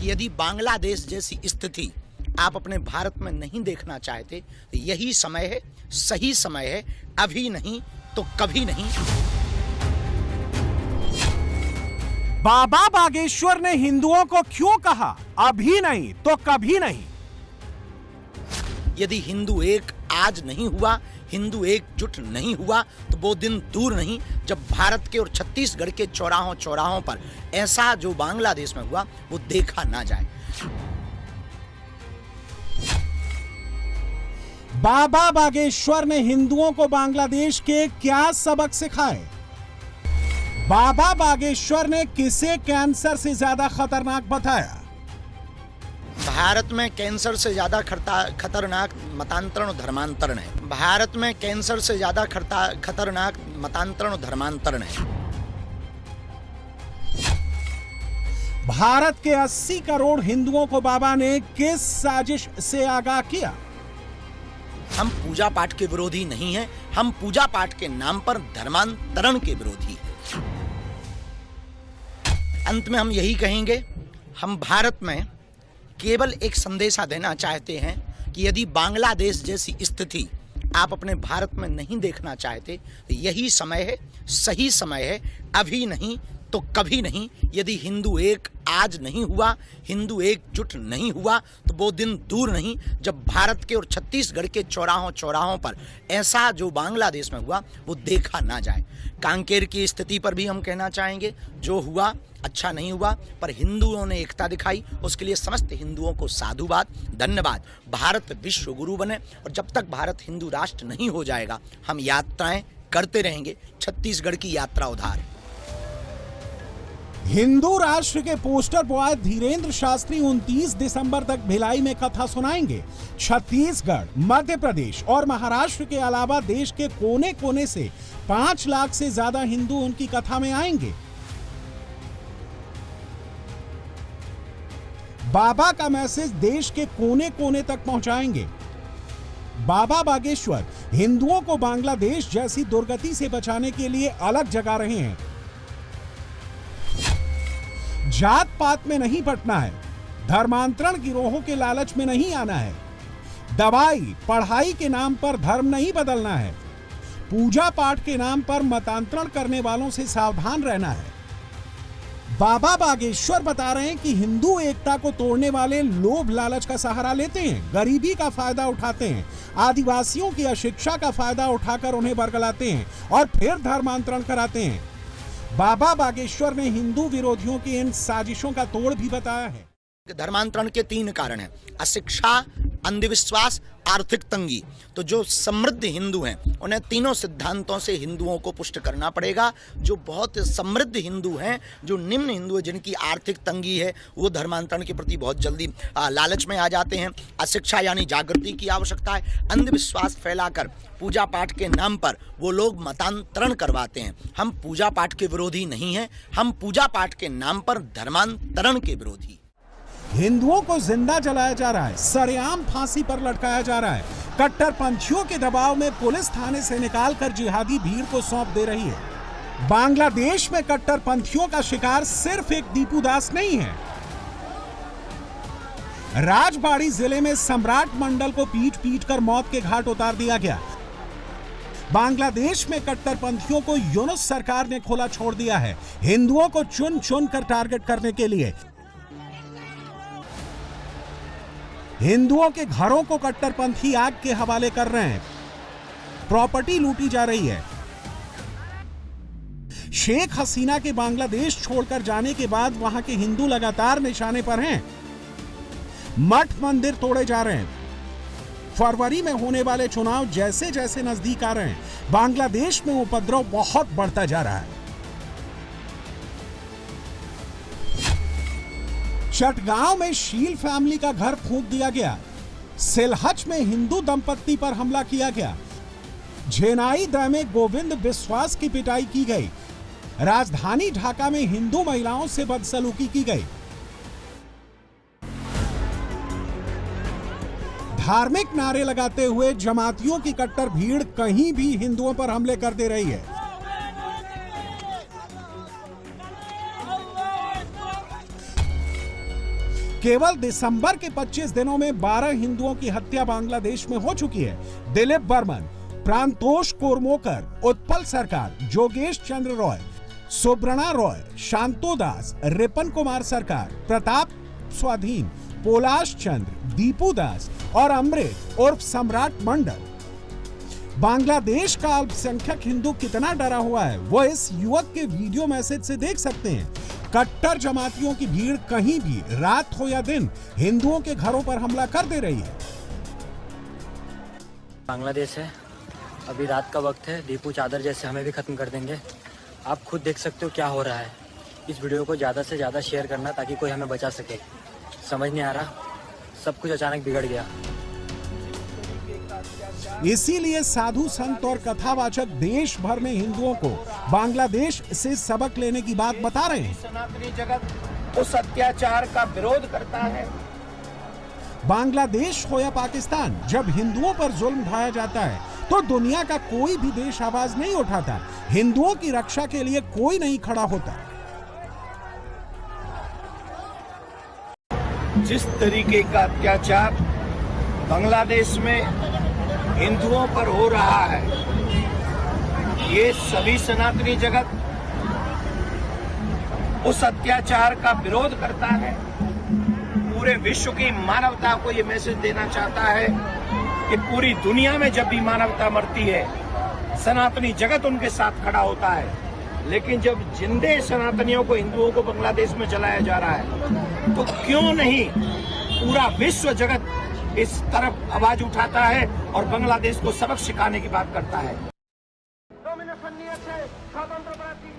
कि यदि बांग्लादेश जैसी स्थिति आप अपने भारत में नहीं देखना चाहते तो यही समय है, सही समय है, अभी नहीं तो कभी नहीं। बाबा बागेश्वर ने हिंदुओं को क्यों कहा अभी नहीं तो कभी नहीं? यदि हिंदू एक आज नहीं हुआ, हिंदू एकजुट नहीं हुआ तो वो दिन दूर नहीं जब भारत के और छत्तीसगढ़ के चौराहों पर ऐसा जो बांग्लादेश में हुआ वो देखा ना जाए। बाबा बागेश्वर ने हिंदुओं को बांग्लादेश के क्या सबक सिखाए? बाबा बागेश्वर ने किसे कैंसर से ज्यादा खतरनाक बताया? भारत में कैंसर से ज्यादा खतरनाक मतांतरण और धर्मांतरण है। भारत में कैंसर से ज्यादा खतरनाक मतांतरण और धर्मांतरण है। भारत के 80 करोड़ हिंदुओं को बाबा ने किस साजिश से आगाह किया? हम पूजा पाठ के विरोधी नहीं हैं, हम पूजा पाठ के नाम पर धर्मांतरण के विरोधी हैं। अंत में हम यही कहेंगे, हम भारत में केवल एक संदेशा देना चाहते हैं कि यदि बांग्लादेश जैसी स्थिति आप अपने भारत में नहीं देखना चाहते तो यही समय है, सही समय है, अभी नहीं तो कभी नहीं। यदि हिंदू एक आज नहीं हुआ, हिंदू एकजुट नहीं हुआ तो वो दिन दूर नहीं जब भारत के और छत्तीसगढ़ के चौराहों पर ऐसा जो बांग्लादेश में हुआ वो देखा ना जाए। कांकेर की स्थिति पर भी हम कहना चाहेंगे, जो हुआ अच्छा नहीं हुआ पर हिंदुओं ने एकता दिखाई, उसके लिए समस्त हिंदुओं को साधुवाद, धन्यवाद। भारत विश्व गुरु बने और जब तक भारत हिंदू राष्ट्र नहीं हो जाएगा हम यात्राएं करते रहेंगे। छत्तीसगढ़ की यात्रा उधार है। हिंदू राष्ट्र के पोस्टर बॉय धीरेन्द्र शास्त्री 29 दिसंबर तक भिलाई में कथा सुनाएंगे। छत्तीसगढ़, मध्य प्रदेश और महाराष्ट्र के अलावा देश के कोने कोने से 5 लाख से ज्यादा हिंदू उनकी कथा में आएंगे। बाबा का मैसेज देश के कोने कोने तक पहुंचाएंगे। बाबा बागेश्वर हिंदुओं को बांग्लादेश जैसी दुर्गति से बचाने के लिए अलग जगा रहे हैं। जात पात में नहीं बंटना है, धर्मांतरण गिरोहों के लालच में नहीं आना है, दवाई पढ़ाई के नाम पर धर्म नहीं बदलना है, पूजा पाठ के नाम पर मतांतरण करने वालों से सावधान रहना है। बाबा बागेश्वर बता रहे हैं कि हिंदू एकता को तोड़ने वाले लोभ लालच का सहारा लेते हैं, गरीबी का फायदा उठाते हैं, आदिवासियों की अशिक्षा का फायदा उठाकर उन्हें बरगलाते हैं और फिर धर्मांतरण कराते हैं। बाबा बागेश्वर ने हिंदू विरोधियों की इन साजिशों का तोड़ भी बताया है। धर्मांतरण के 3 कारण हैं: अशिक्षा, अंधविश्वास, आर्थिक तंगी। तो जो समृद्ध हिंदू हैं उन्हें तीनों सिद्धांतों से हिंदुओं को पुष्ट करना पड़ेगा। जो बहुत समृद्ध हिंदू हैं, जो निम्न हिंदू हैं, जिनकी आर्थिक तंगी है, वो धर्मांतरण के प्रति बहुत जल्दी लालच में आ जाते हैं। अशिक्षा यानी जागृति की आवश्यकता है। अंधविश्वास फैलाकर पूजा पाठ के नाम पर वो लोग मतांतरण करवाते हैं। हम पूजा पाठ के विरोधी नहीं हैं, हम पूजा पाठ के नाम पर धर्मांतरण के विरोधी। हिंदुओं को जिंदा जलाया जा रहा है, सरेआम फांसी पर लटकाया जा रहा है। कट्टरपंथियों के दबाव में पुलिस थाने से निकालकर जिहादी भीड़ को सौंप दे रही है। बांग्लादेश में कट्टरपंथियों का शिकार सिर्फ एक दीपू दास नहीं है। राजबाड़ी जिले में सम्राट मंडल को पीट पीट कर मौत के घाट उतार दिया गया। बांग्लादेश में कट्टरपंथियों को यूनुस सरकार ने खुला छोड़ दिया है, हिंदुओं को चुन चुन कर टारगेट करने के लिए। हिंदुओं के घरों को कट्टरपंथी आग के हवाले कर रहे हैं, प्रॉपर्टी लूटी जा रही है। शेख हसीना के बांग्लादेश छोड़कर जाने के बाद वहां के हिंदू लगातार निशाने पर हैं। मठ मंदिर तोड़े जा रहे हैं। फरवरी में होने वाले चुनाव जैसे जैसे नजदीक आ रहे हैं, बांग्लादेश में उपद्रव बहुत बढ़ता जा रहा है। चटगांव में शील फैमिली का घर फूंक दिया गया। सिलहट में हिंदू दंपत्ति पर हमला किया गया। झेनाई दह में गोविंद विश्वास की पिटाई की गई। राजधानी ढाका में हिंदू महिलाओं से बदसलूकी की गई। धार्मिक नारे लगाते हुए जमातियों की कट्टर भीड़ कहीं भी हिंदुओं पर हमले कर दे रही है। केवल दिसंबर के 25 दिनों में 12 हिंदुओं की हत्या बांग्लादेश में हो चुकी है। दिलीप बर्मन, प्रांतोष कोरमोकर, उत्पल सरकार, जोगेश चंद्र रॉय, सुब्रणा रॉय, शांतो दास, रिपन कुमार सरकार, प्रताप स्वाधीन, पोलाश चंद्र, दीपू दास और अमृत उर्फ सम्राट मंडल। बांग्लादेश का अल्पसंख्यक हिंदू कितना डरा हुआ है वो इस युवक के वीडियो मैसेज से देख सकते हैं। कट्टर जमातियों की भीड़ कहीं भी रात हो या दिन हिंदुओं के घरों पर हमला कर दे रही है। बांग्लादेश है, अभी रात का वक्त है, दीपू चादर जैसे हमें भी खत्म कर देंगे। आप खुद देख सकते हो क्या हो रहा है। इस वीडियो को ज़्यादा से ज़्यादा शेयर करना ताकि कोई हमें बचा सके। समझ नहीं आ रहा, सब कुछ अचानक बिगड़ गया। इसीलिए साधु संत और कथावाचक देश भर में हिंदुओं को बांग्लादेश से सबक लेने की बात बता रहे हैं। सनातनी जगत उस अत्याचार का विरोध करता है। बांग्लादेश हो या पाकिस्तान, जब हिंदुओं पर जुल्म ढाया जाता है तो दुनिया का कोई भी देश आवाज नहीं उठाता। हिंदुओं की रक्षा के लिए कोई नहीं खड़ा होता। जिस तरीके का अत्याचार बांग्लादेश में हिंदुओं पर हो रहा है, ये सभी सनातनी जगत उस अत्याचार का विरोध करता है। पूरे विश्व की मानवता को ये मैसेज देना चाहता है कि पूरी दुनिया में जब भी मानवता मरती है, सनातनी जगत उनके साथ खड़ा होता है। लेकिन जब जिंदे सनातनियों को, हिंदुओं को बांग्लादेश में जलाया जा रहा है, तो क्यों नहीं पूरा विश्व जगत इस तरफ आवाज उठाता है और बांग्लादेश को सबक सिखाने की बात करता है।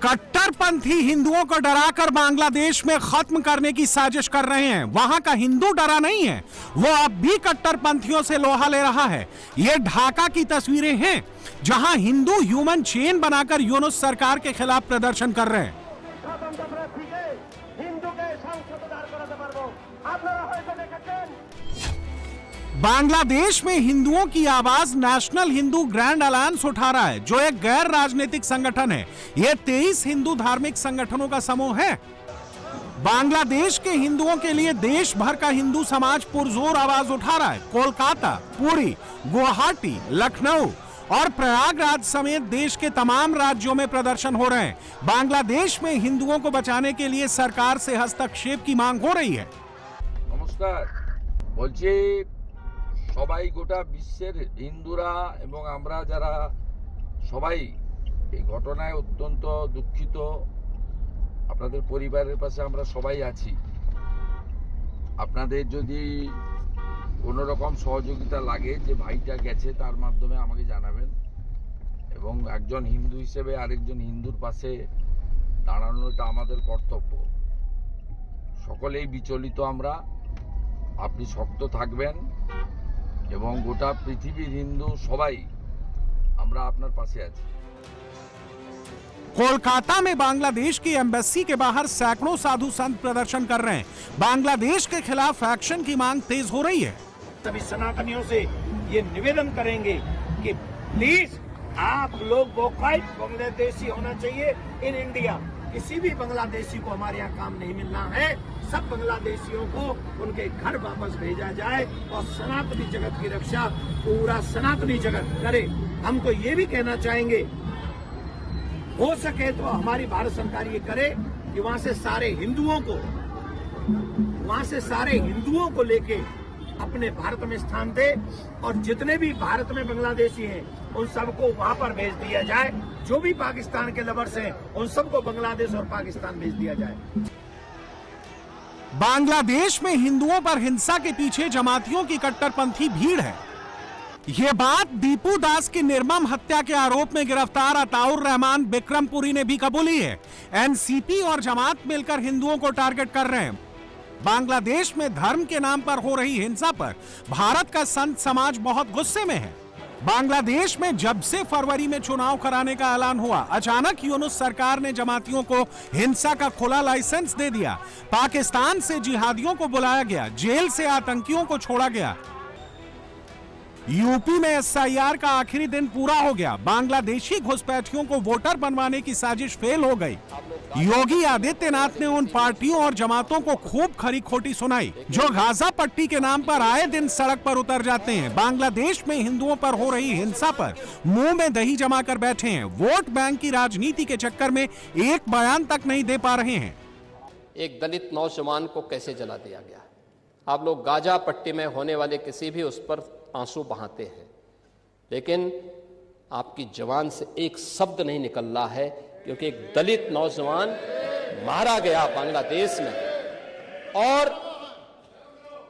कट्टरपंथी हिंदुओं को डराकर बांग्लादेश में खत्म करने की साजिश कर रहे हैं। वहां का हिंदू डरा नहीं है, वो अब भी कट्टरपंथियों से लोहा ले रहा है। ये ढाका की तस्वीरें हैं जहां हिंदू ह्यूमन चेन बनाकर यूनुस सरकार के खिलाफ प्रदर्शन कर रहे हैं। बांग्लादेश में हिंदुओं की आवाज नेशनल हिंदू ग्रैंड अलायंस उठा रहा है, जो एक गैर राजनीतिक संगठन है। यह 23 हिंदू धार्मिक संगठनों का समूह है। बांग्लादेश के हिंदुओं के लिए देश भर का हिंदू समाज पुरजोर आवाज उठा रहा है। कोलकाता, पुरी, गुवाहाटी, लखनऊ और प्रयागराज समेत देश के तमाम राज्यों में प्रदर्शन हो रहे हैं। बांग्लादेश में हिंदुओं को बचाने के लिए सरकार से हस्तक्षेप की मांग हो रही है। नमस्कार, बोलছি সবাই গোটা বিশ্বের হিন্দুরা এবং আমরা যারা সবাই এই ঘটনায় অত্যন্ত দুঃখিত। আপনাদের পরিবারের পাশে আমরা সবাই আছি। আপনাদের যদি কোনো রকম সহযোগিতা লাগে যে ভাইটা গেছে, তার মাধ্যমে আমাকে জানাবেন এবং একজন হিন্দু হিসেবে আরেকজন হিন্দুর পাশে দাঁড়ানোটা আমাদের কর্তব্য। সকলেই বিচলিত আমরা, আপনি শক্ত থাকবেন এবং গোটা পৃথিবীর হিন্দু সবাই আমরা আপনার পাশে আছি। कोलकाता में बांग्लादेश की एम्बेसी के बाहर सैकड़ों साधु संत प्रदर्शन कर रहे हैं। बांग्लादेश के खिलाफ एक्शन की मांग तेज हो रही है। सभी सनातनियों से ये निवेदन करेंगे कि प्लीज आप लोग वोकल बांग्लादेशी होना चाहिए इन इंडिया। किसी भी बांग्लादेशी को हमारे यहाँ काम नहीं मिलना है। सब बांग्लादेशियों को उनके घर वापस भेजा जाए और सनातनी जगत की रक्षा पूरा सनातनी जगत करे। हम तो ये भी कहना चाहेंगे, हो सके तो हमारी भारत सरकार ये करे कि वहां से सारे हिंदुओं को लेके अपने भारत में स्थान दे और जितने भी भारत में बांग्लादेशी हैं उन सबको वहां पर भेज दिया जाए। जो भी पाकिस्तान के लवर्स हैं उन सबको बांग्लादेश और पाकिस्तान भेज दिया जाए। बांग्लादेश में हिंदुओं पर हिंसा के पीछे जमातियों की कट्टरपंथी भीड़ है। यह बात दीपू दास की निर्मम हत्या के आरोप में गिरफ्तार अताउर रहमान बिक्रमपुरी ने भी कबूली है। एनसीपी और जमात मिलकर हिंदुओं को टारगेट कर रहे हैं। बांग्लादेश में धर्म के नाम पर हो रही हिंसा पर भारत का संत समाज बहुत गुस्से में है। बांग्लादेश में जब से फरवरी में चुनाव कराने का ऐलान हुआ, अचानक यूनुस सरकार ने जमातियों को हिंसा का खुला लाइसेंस दे दिया। पाकिस्तान से जिहादियों को बुलाया गया, जेल से आतंकियों को छोड़ा गया। यूपी में एसआईआर का आखिरी दिन पूरा हो गया। बांग्लादेशी घुसपैठियों को वोटर बनवाने की साजिश फेल हो गई। योगी आदित्यनाथ ने उन पार्टियों और जमातों को खूब खरी खोटी सुनाई जो गाजा पट्टी के नाम पर आए दिन सड़क पर उतर जाते हैं। बांग्लादेश में हिंदुओं पर हो रही हिंसा पर मुंह में दही जमा कर बैठे हैं। वोट बैंक की राजनीति के चक्कर में एक बयान तक नहीं दे पा रहे हैं। एक दलित नौजवान को कैसे जला दिया गया। आप लोग गाजा पट्टी में होने वाले किसी भी उस पर आंसू बहाते हैं, लेकिन आपकी जबान से एक शब्द नहीं निकल रहा है, क्योंकि एक दलित नौजवान मारा गया बांग्लादेश में, और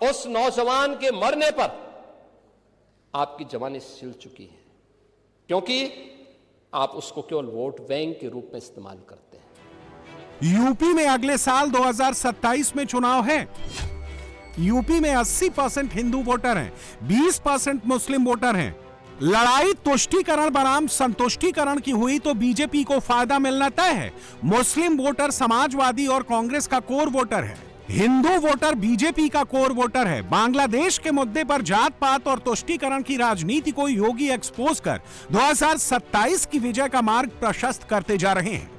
उस नौजवान के मरने पर आपकी जबान सिल चुकी है, क्योंकि आप उसको केवल वोट बैंक के रूप में इस्तेमाल करते हैं। यूपी में अगले साल 2027 में चुनाव है। यूपी में 80% हिंदू वोटर हैं, 20% मुस्लिम वोटर हैं। लड़ाई तुष्टीकरण बनाम संतुष्टीकरण की हुई तो बीजेपी को फायदा मिलना तय है। मुस्लिम वोटर समाजवादी और कांग्रेस का कोर वोटर है। हिंदू वोटर बीजेपी का कोर वोटर है। बांग्लादेश के मुद्दे पर जात पात और तुष्टीकरण की राजनीति को योगी एक्सपोज कर 2027 की विजय का मार्ग प्रशस्त करते जा रहे हैं।